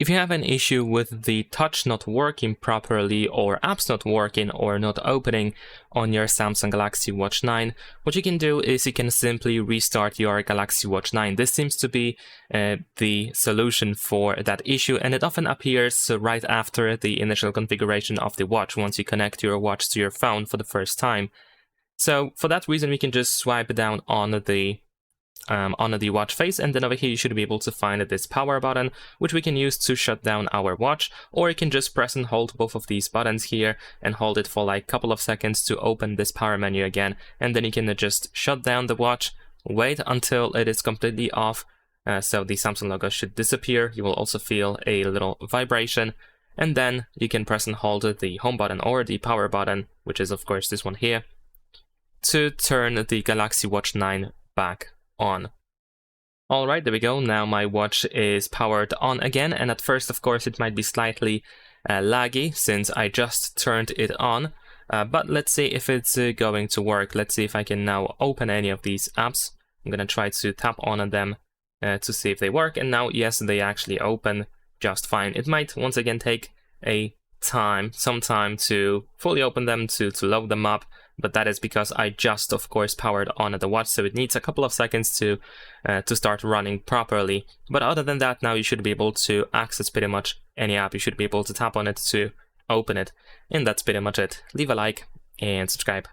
If you have an issue with the touch not working properly or apps not working or not opening on your Samsung Galaxy Watch 9, what you can do is you can simply restart your Galaxy Watch 9. This seems to be the solution for that issue, and it often appears right after the initial configuration of the watch once you connect your watch to your phone for the first time. So for that reason, we can just swipe down on the watch face, and then over here you should be able to find this power button, which we can use to shut down our watch, or you can just press and hold both of these buttons here and hold it for like a couple of seconds to open this power menu again, and then you can just shut down the watch, wait until it is completely off, so the Samsung logo should disappear. You will also feel a little vibration, and then you can press and hold the home button or the power button, which is of course this one here, to turn the Galaxy Watch 9 back on. Alright, there we go. Now my watch is powered on again, and at first of course it might be slightly laggy since I just turned it on, but let's see if it's going to work. Let's see if I can now open any of these apps. I'm gonna try to tap on them to see if they work, and now yes, they actually open just fine. It might once again take some time to fully open them, to load them up, but that is because I just of course powered on the watch, so it needs a couple of seconds to start running properly. But other than that, now you should be able to access pretty much any app. You should be able to tap on it to open it, and that's pretty much it. Leave a like and subscribe.